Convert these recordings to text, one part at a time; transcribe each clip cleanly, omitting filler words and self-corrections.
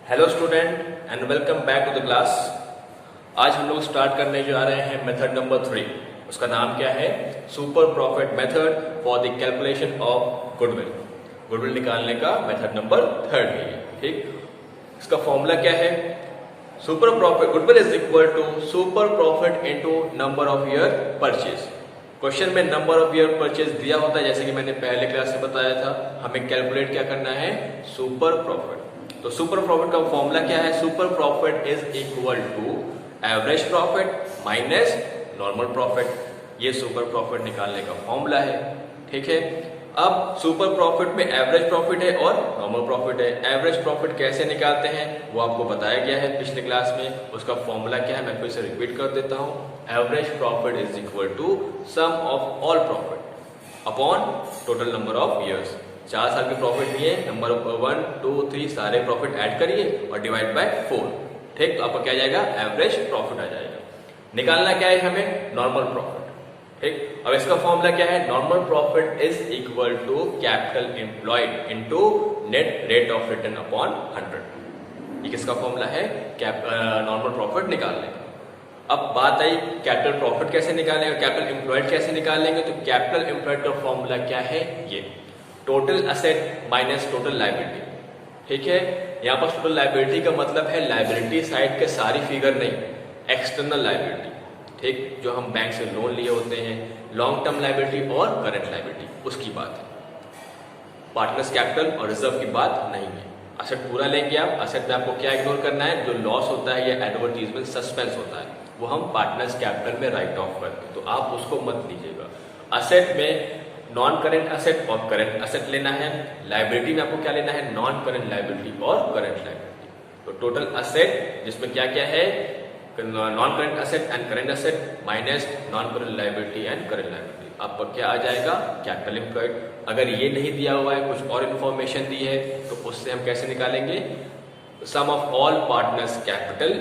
Hello student and welcome back to the class. आज हम लोग स्टार्ट करने जा रहे हैं मेथड नंबर 3। उसका नाम क्या है? Super profit method for the calculation of goodwill. Goodwill निकालने का मेथड नंबर 3 है। ठीक, इसका फॉर्मूला क्या है? Super profit goodwill is equal to super profit into number of year purchase. Question में नंबर ऑफ ईयर परचेज दिया होता है, जैसे कि मैंने पहले क्लास में बताया था। हमें कैलकुलेट क्या करना है? Super profit. तो सुपर प्रॉफिट का फॉर्मूला क्या है? Super profit is equal to average profit minus normal profit. ये सुपर प्रॉफिट निकालने का फॉर्मूला है। ठीक है, अब सुपर प्रॉफिट में एवरेज प्रॉफिट है और नॉर्मल प्रॉफिट है। एवरेज प्रॉफिट कैसे निकालते हैं वो आपको बताया गया है पिछले क्लास में। उसका फॉर्मूला क्या है मैं फिर से रिपीट कर देता हूं। Average profit is equal to sum of all profit upon total number of years. 4 साल के प्रॉफिट दिए, नंबर ऑफ 1 2 3 सारे प्रॉफिट ऐड करिए और डिवाइड बाय 4। ठीक, तो आपका क्या जाएगा? एवरेज प्रॉफिट आ जाएगा। निकालना क्या है हमें? Normal profit. ठीक, अब इसका फॉर्मूला क्या है? Normal profit is equal to capital employed into net rate of return upon 100। ये किसका फॉर्मूला है? नॉर्मल प्रॉफिट निकालने का। अब बात आई कैपिटल प्रॉफिट कैसे निकालेंगे, कैपिटल एम्प्लॉयड कैसे निकालेंगे। तो कैपिटल एम्प्लॉयड का फॉर्मूला क्या है? ये total asset minus total liability. ठीक है, यहाँ पर टोटल लायबिलिटी का मतलब है लायबिलिटी साइड के सारी फिगर नहीं, एक्सटर्नल लायबिलिटी। ठीक, जो हम बैंक से लोन लिए होते हैं, लॉन्ग टर्म लायबिलिटी और करंट लायबिलिटी, उसकी बात है। पार्टनर्स कैपिटल और रिजर्व की बात नहीं है। असेट पूरा लेंगे आप। असेट में आपको क्या इग्नोर करना है? जो लॉस होता है या एडवर्टीजमेंट सस्पेंस होता है वो हम पार्टनर्स कैपिटल में राइट ऑफ करते हैं, तो आप उसको मत लीजिएगा। असेट में नॉन करेंट असेट और करेंट असेट लेना है। लायबिलिटी में आपको क्या लेना है? नॉन करेंट लायबिलिटी और करेंट लायबिलिटी। तो टोटल असेट जिसमें क्या क्या है? Non current asset and current asset minus non current liability and current liability. आपका क्या आ जाएगा? Capital employed. अगर ये नहीं दिया हुआ है, कुछ और इन्फॉर्मेशन दी है, तो उससे हम कैसे निकालेंगे? Sum of all partners capital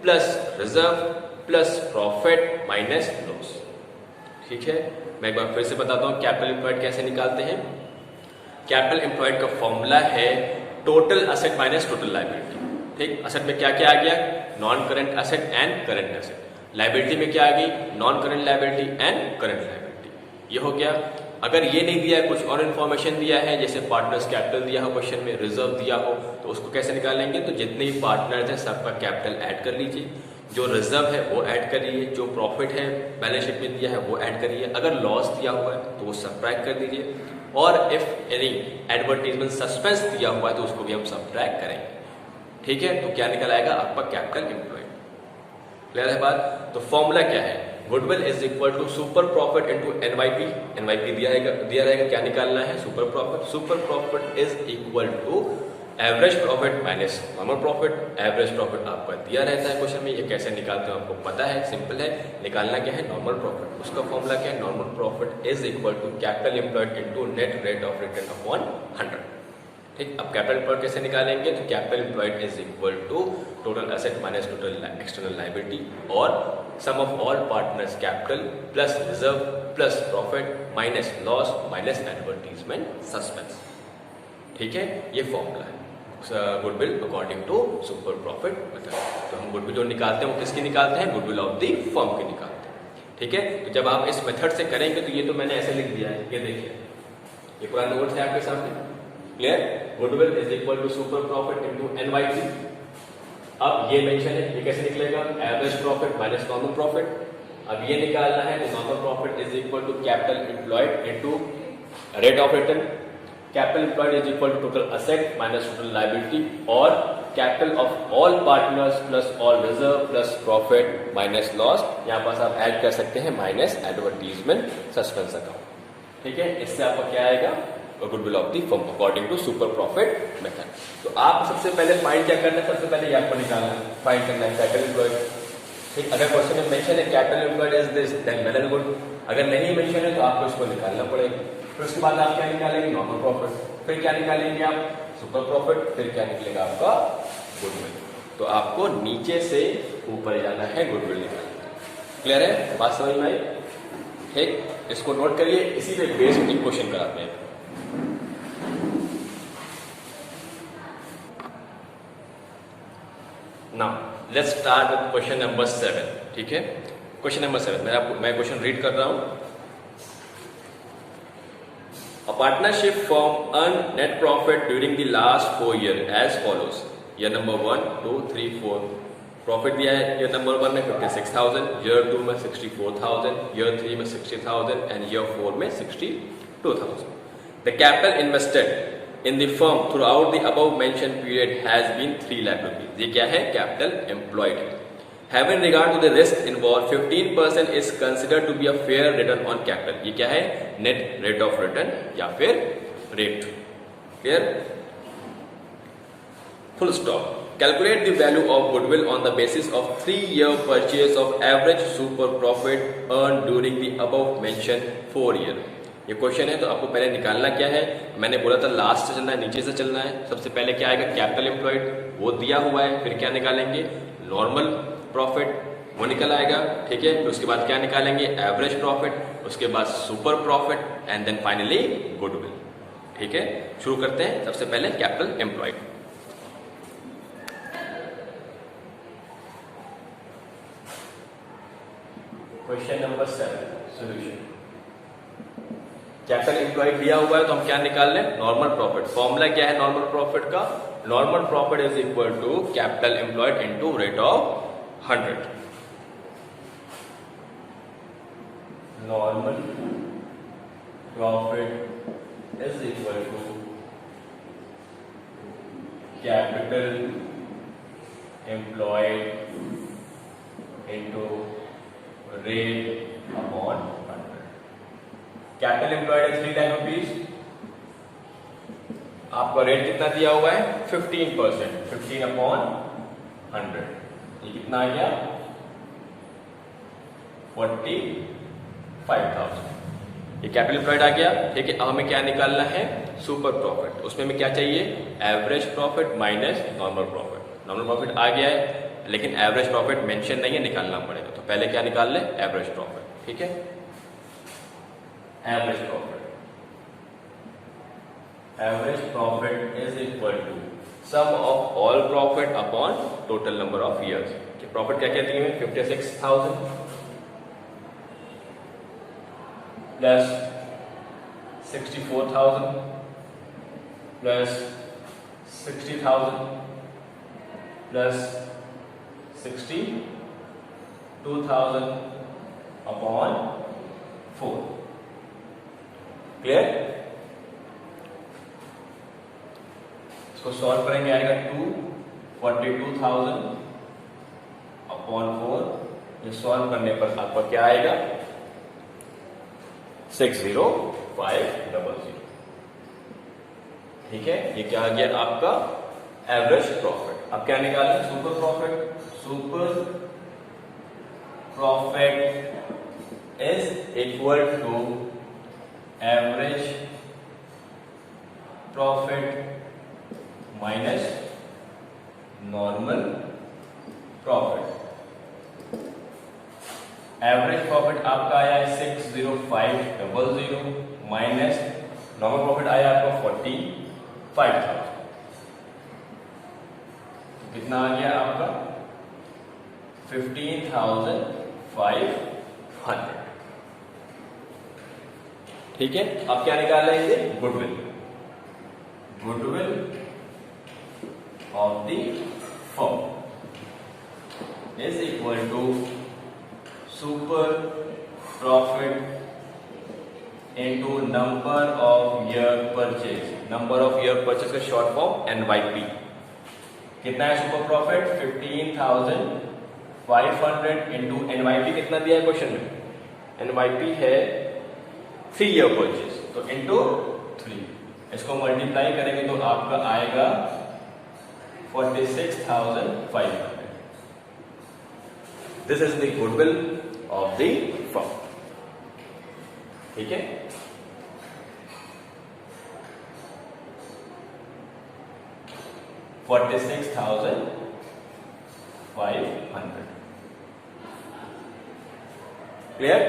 plus reserve plus profit minus loss. ठीक है, मैं एक बार फिर से बताता हूं कैपिटल एम्प्लॉयड कैसे निकालते हैं। कैपिटल एम्प्लॉयड का फॉर्मूला है total asset minus total liability. ठीक, असेट में क्या क्या आ गया? Non current asset and current asset. Liability में क्या आ गई? Non current liability and current liability. ये हो गया। अगर ये नहीं दिया है, कुछ और इन्फॉर्मेशन दिया है, जैसे पार्टनर्स कैपिटल दिया हो क्वेश्चन में, रिजर्व दिया हो, तो उसको कैसे निकालेंगे? तो जितने भी पार्टनर्स हैं सबका कैपिटल ऐड कर लीजिए, जो रिजर्व है वो ऐड करिए, जो प्रॉफिट है बैलेंस शीट में दिया है वो ऐड करिए, अगर लॉस दिया हुआ है तो वो सब्ट्रैक्ट कर दीजिए, और इफ एनी एडवर्टीजमेंट सस्पेंस दिया हुआ है तो उसको भी हम सब्ट्रैक्ट करेंगे। ठीक है, तो क्या निकल आएगा? आपका कैपिटल एम्प्लॉयड। क्लियर है बात? तो फॉर्मूला क्या है? Goodwill is equal to super profit into NYP. NYP दिया रहेगा, क्या निकालना है? Super profit. Super profit is equal to average profit minus normal profit. Average profit आपका दिया रहता है क्वेश्चन में, ये कैसे निकालते हो आपको पता है, सिंपल है। निकालना क्या है? Normal profit. उसका फॉर्मूला क्या है? Normal profit is equal to capital employed into net rate of return upon 100। ठीक, अब कैपिटल एम्प्लॉयड कैसे निकालेंगे? तो capital employed is equal to total asset minus total external liability और sum of all partners capital plus reserve plus profit minus loss minus advertisement suspense. ठीक है, ये formula है goodwill according to super profit method. तो हम goodwill जो निकालते हैं वो किसकी निकालते हैं? गुडविल ऑफ द फर्म की निकालते हैं। ठीक है, तो जब आप इस मेथड से करेंगे तो ये तो मैंने ऐसे लिख दिया है, ये देखिए, ये पूरा नोट्स है आपके सामने। Clear? Goodwill is equal to super profit into NYP. अब ये मेंशन है, ये कैसे निकलेगा? Average profit minus normal profit. अब ये निकालना है तो normal profit is equal to capital employed into rate of return. Capital employed is equal to total asset minus total liability और capital of all partners plus all reserve plus profit minus loss. यहाँ पास आप add कर सकते हैं minus advertisement suspense account. ठीक है, इससे आपका क्या आएगा? Goodwill of the firm according to super profit method. तो आप सबसे पहले फाइंड क्या करना है? सबसे पहले ये आपको निकालना है, फाइंड करना है कैपिटल एम्प्लॉयड। ठीक, अगर क्वेश्चन में मेंशन है capital employed is this then well and good. अगर नहीं मेंशन है तो आपको इसको निकालना पड़ेगा। फिर उसके बाद आप क्या निकालेंगे? Normal profit. फिर क्या निकालेंगे आप? Super profit. फिर क्या निकलेगा आपका? गुडविल। तो आपको नीचे से ऊपर जाना है गुडविल निकालने। क्लियर है? बात समझ में आई? ठीक, इसको नोट करिए, इसी पे बेस्ड एक क्वेश्चन कराते हैं। Now let's start with question number 7. ठीक है, क्वेश्चन नंबर 7 मैं क्वेश्चन रीड कर रहा हूं. A partnership firm earned net profit during the last 4 years as follows. Year number 1, 2, 3, 4 profit दिया है. ईयर नंबर 1 में 56,000, ईयर 2 में 64,000, ईयर 3 में 60,000 एंड ईयर 4 में 62,000. The capital invested in the firm throughout the above mentioned period has been 3 lakh rupees. ये क्या है? Capital employed है. Having regard to the risk involved, 15% is considered to be a fair return on capital. ये क्या है? Net rate of return या फिर rate. Clear? Full stop. Calculate the value of goodwill on the basis of 3-year purchase of average super profit earned during the above mentioned 4 year. ये question है तो आपको पहले निकालना क्या है. मैंने बोला था लास्ट से चलना है, नीचे से चलना है. सबसे पहले क्या आएगा? कैपिटल एम्प्लॉयड, वो दिया हुआ है. फिर क्या निकालेंगे? नॉर्मल प्रॉफिट, वो निकल आएगा. ठीक है, फिर उसके बाद क्या निकालेंगे? एवरेज प्रॉफिट, उसके बाद super profit and then finally goodwill. ठीक है, शुरू करते हैं. सबसे पहले capital employed. Question number 7 solution. Capital employed दिया हुआ है तो हम क्या निकाल लें? Normal profit. फॉर्मूला क्या है नॉर्मल प्रॉफिट का? Normal profit is equal to capital employed into rate of 100. Normal profit is equal to capital employed into rate upon 100. Capital employed है 3 लाख रुपीज. आपका रेट कितना दिया हुआ है? 15%. 15 अपॉन 100 ये कितना आ गया? 45,000. ये कैपिटल एम्प्लॉयड आ गया. ठीक है, अब हमें क्या निकालना है? Super profit. उसमें हमें क्या चाहिए? Average profit minus normal profit. Normal profit आ गया है लेकिन एवरेज प्रॉफिट मेंशन नहीं है, निकालना पड़ेगा. तो पहले क्या निकाल ले? Average profit. ठीक है, average profit. Average profit is equal to sum of all profit upon total number of years. Profit क्या कहती है? 56,000 plus 64,000 plus 60,000 plus 62,000 upon 4. Clear? इसको सॉल्व करेंगे, आएगा 242,000 अपॉन 4. ये सॉल्व करने पर आपका क्या आएगा? 60500. ठीक है, ये क्या आ गया आपका? Average profit. अब क्या निकालना है? Super profit. Super profit is equal to average profit minus normal profit. Average profit आपका आया है 60500 माइनस नॉर्मल प्रॉफिट आया आपका 45,000. कितना आ गया आपका? 15,500. ठीक है, अब क्या निकाल रहे हैं? Goodwill. Goodwill of the firm is equal to super profit into number of year purchase. Number of year purchase का शॉर्ट फॉर्म NYP. कितना है सुपर प्रॉफिट? 15,500 इंटू NYP कितना दिया है क्वेश्चन में? NYP है 3 ईयर परचेज, तो इंटू 3. इसको मल्टीप्लाई करेंगे तो आपका आएगा 46,500. This is the goodwill of the firm. ठीक है, $46,500. क्लियर?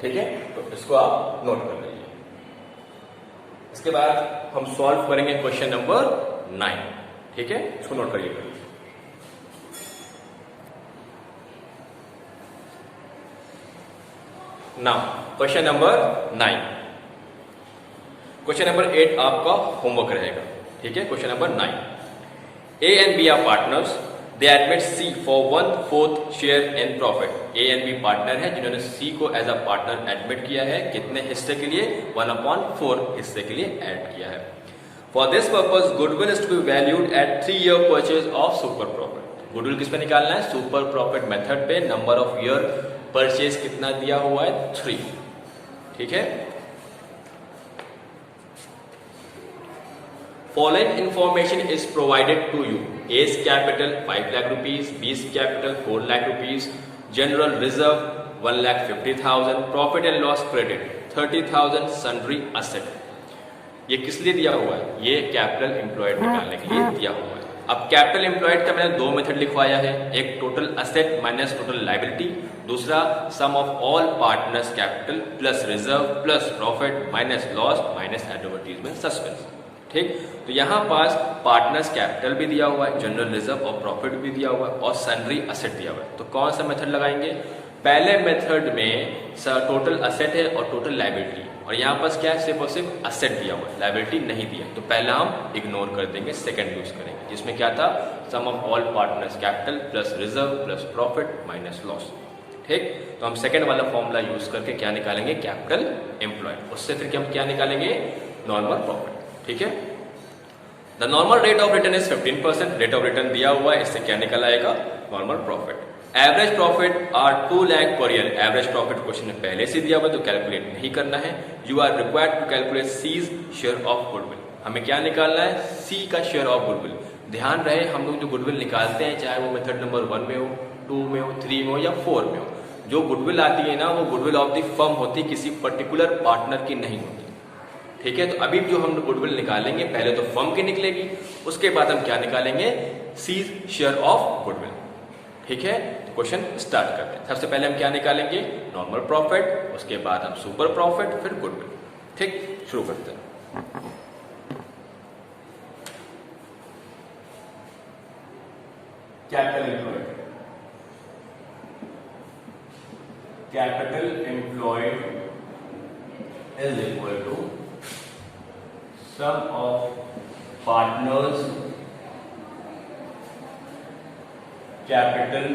ठीक है, तो इसको आप नोट कर लीजिए. इसके बाद हम सॉल्व करेंगे क्वेश्चन नंबर 9. ठीक है, इसको नोट करिए. Now question number 9, question number 8 आपका होमवर्क रहेगा, ठीक है। Question number 9, A and B are partners. They admit C for 1/4 share in profit. A and B partner है जिन्होंने C को एज अ पार्टनर एडमिट किया है, कितने हिस्से के लिए? 1/4 हिस्से के लिए ऐड किया है। For this purpose, goodwill is to be valued at 3-year purchase of super profit. Goodwill किस पे निकालना है? सुपर प्रॉफिट मेथड पे। नंबर ऑफ ईयर परचेज कितना दिया हुआ है? 3, ठीक है। Following information is provided to you. A's capital 5 lakh rupees, B's capital 4 lakh rupees, general reserve 1,50,000, profit and loss credit 30,000, sundry asset. ये किस लिए दिया हुआ है? ये कैपिटल एम्प्लॉयड निकालने के लिए दिया हुआ है। अब कैपिटल एम्प्लॉयड का मैंने 2 मेथड लिखवाया है, एक total asset minus total liability, दूसरा sum of all partners capital plus reserve plus profit minus loss minus advertisement suspense, ठीक। तो यहाँ पास पार्टनर्स कैपिटल भी दिया हुआ है, जनरल रिजर्व और प्रॉफिट भी दिया हुआ है और सन्ड्री असेट दिया हुआ है। तो कौन सा मेथड लगाएंगे? पहले मेथड में टोटल असेट है और टोटल लायबिलिटी, और यहाँ पास क्या है? सिर्फ और सिर्फ असेट दिया हुआ है, लायबिलिटी नहीं दिया। तो पहला हम इग्नोर कर देंगे, सेकंड यूज करेंगे, जिसमें क्या था? Sum of all partners capital plus reserve plus profit minus loss, ठीक। तो हम सेकंड वाला फॉर्मूला यूज करके क्या निकालेंगे? Capital employed. उससे फिर हम क्या निकालेंगे? नॉर्मल प्रॉफिट, ठीक है। The normal rate of return is 15%, rate of return दिया हुआ है, इससे क्या निकल आएगा? Normal profit. Average profit are 2 lakh per year. Average profit question में पहले से दिया हुआ, तो कैलकुलेट नहीं करना है। You are required to calculate C's share of goodwill. हमें क्या निकालना है? सी का शेयर ऑफ गुडविल। ध्यान रहे, हम लोग जो गुडविल निकालते हैं, चाहे वो मेथड नंबर 1 में हो, 2 में हो, 3 में हो या 4 में हो, जो गुडविल आती है ना, वो गुडविल ऑफ द फर्म होती, किसी पर्टिकुलर पार्टनर की नहीं होती, ठीक है। तो अभी जो हम गुडविल निकालेंगे, पहले तो फर्म की निकलेगी, उसके बाद हम क्या निकालेंगे? सी शेयर ऑफ गुडविल, ठीक है। तो क्वेश्चन स्टार्ट करते हैं। सबसे पहले हम क्या निकालेंगे? नॉर्मल प्रॉफिट, उसके बाद हम सुपर प्रॉफिट, फिर गुडविल, ठीक। शुरू करते हैं। Capital employed, capital employed is equal to sum of partners capital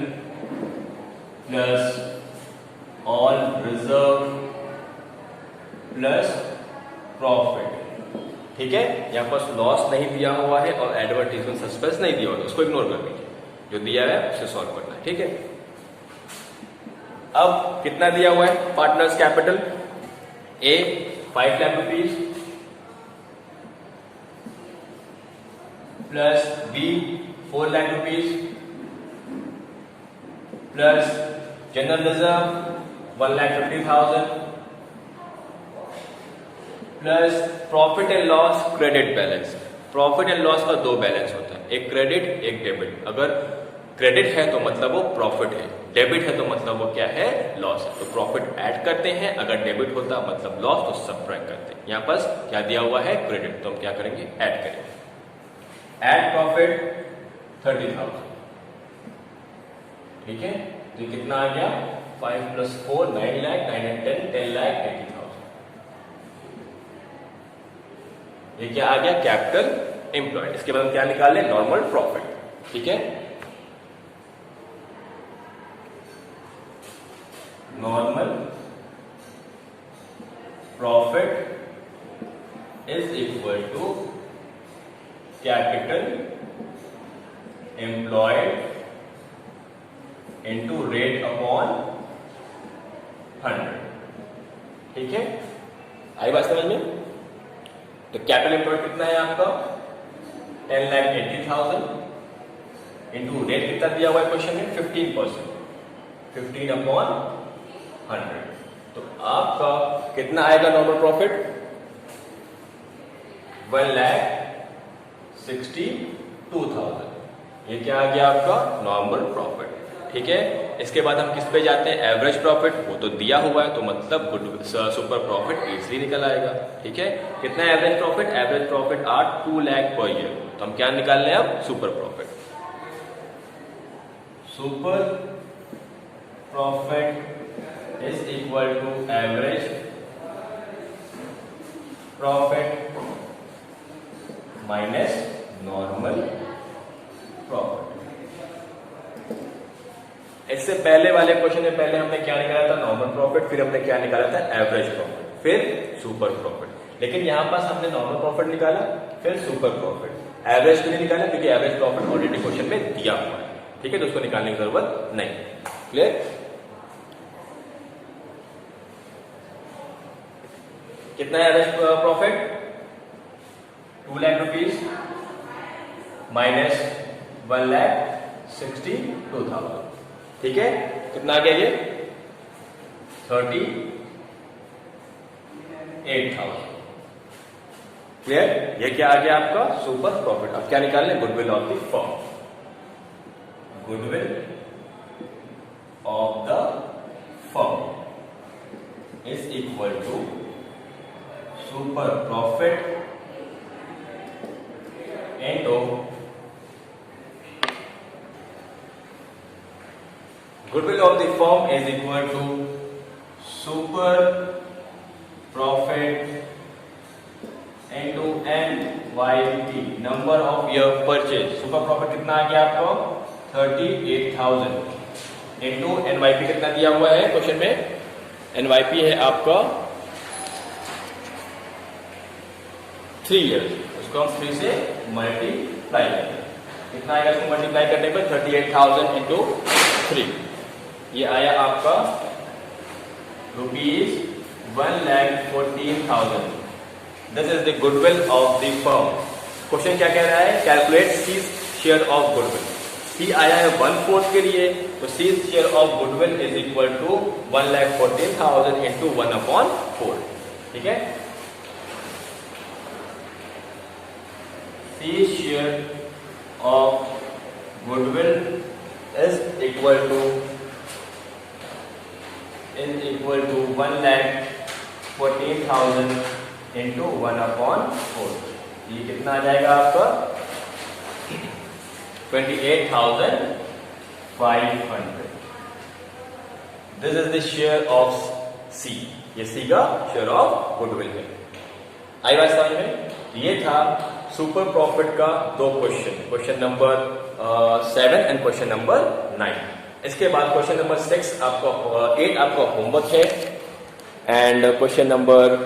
plus all reserve plus profit, ठीक है। यहाँ पर लॉस नहीं दिया हुआ है और एडवर्टीजमेंट सस्पेंस नहीं दिया हुआ है, उसको इग्नोर कर दीजिए, जो दिया है उसे सॉल्व करना है, ठीक है। अब कितना दिया हुआ है? Partners capital A 5 lakh rupees plus B 4 lakh rupees plus general reserve 1,50,000 plus profit and loss credit balance. Profit and loss का 2 बैलेंस होता है, एक क्रेडिट एक डेबिट। अगर क्रेडिट है तो मतलब वो प्रॉफिट है, डेबिट है तो मतलब वो क्या है? लॉस है। तो प्रॉफिट ऐड करते हैं, अगर डेबिट होता मतलब लॉस तो सबट्रैक्ट करते हैं। यहाँ पास क्या दिया हुआ है? क्रेडिट, तो हम क्या करेंगे? ऐड करेंगे। एड प्रॉफिट 30,000, ठीक है। तो कितना आ गया? 5 + 4 9 लाख, 9 and 10 10 लाख 80,000। ये क्या आ गया? Capital employed. इसके बाद हम क्या निकाल लें? नॉर्मल प्रॉफिट, ठीक है। Normal profit is equal to capital employed into rate upon 100, ठीक है। आई बात समझ में? तो कैपिटल एम्प्लॉयड कितना है आपका? 10,80,000 इनटू रेट कितना दिया हुआ है क्वेश्चन में? 15%, 15/100। तो आपका कितना आएगा नॉर्मल प्रॉफिट? 1,62,000। ये क्या आ गया आपका? नॉर्मल प्रॉफिट, ठीक है। इसके बाद हम किस पे जाते हैं? Average profit. वो तो दिया हुआ है, तो मतलब सुपर प्रॉफिट इजीली निकल आएगा, ठीक है। कितना average profit? Average profit are 2 lakh per year. तो हम क्या निकाल रहे हैं अब? Super profit. Super profit is equal to average profit minus normal profit. इससे पहले वाले क्वेश्चन में पहले हमने क्या निकाला था? नॉर्मल प्रॉफिट, फिर हमने क्या निकाला था? एवरेज प्रॉफिट, फिर सुपर प्रॉफिट। लेकिन यहां पास हमने नॉर्मल प्रॉफिट निकाला, फिर सुपर प्रॉफिट, एवरेज क्यों नहीं निकाला? क्योंकि एवरेज प्रॉफिट ऑलरेडी क्वेश्चन में दिया हुआ है, ठीक है, तो उसको निकालने की जरूरत नहीं। क्लियर? कितना है average profit? 2 lakh rupees minus 1,62,000, ठीक है। कितना आ गया ये? 38,000। क्लियर? ये क्या आ गया आपका? Super profit. अब क्या निकालने? Goodwill of the firm. Goodwill of the firm is equal to super profit into goodwill of the firm is equal to super profit into NYP, number of year purchase। Super profit कितना आ गया आपको? 38,000 into NYP कितना दिया हुआ है question में? NYP है आपका 3 years, उसको हम 3 से मल्टीप्लाई करें। कितना आएगा इसको मल्टीप्लाई करने पर? 38,000 इंटू 3, ये आया आपका ₹1,14,000। This is the goodwill of the firm. Question क्या कह रहा है? Calculate C share of goodwill. C आया है 1/4 के लिए, तो C share of goodwill is equal to 1,14,000 into 1/4, ठीक है। C share of goodwill is equal to 1,14,000 into 1/4। ये कितना आ जाएगा आपका? 28,500। This is the share of C. ये सी का शेयर ऑफ गुडविल है। आई बात समझ में? ये था सुपर प्रॉफिट का 2 question, question number 7 and question number 9। इसके बाद क्वेश्चन नंबर 8 आपका होमवर्क है, एंड क्वेश्चन नंबर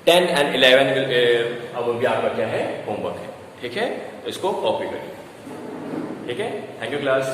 10 एंड 11 अब भी आपका क्या है? होमवर्क है, ठीक है। तो इसको कॉपी करिए, ठीक है। Thank you class.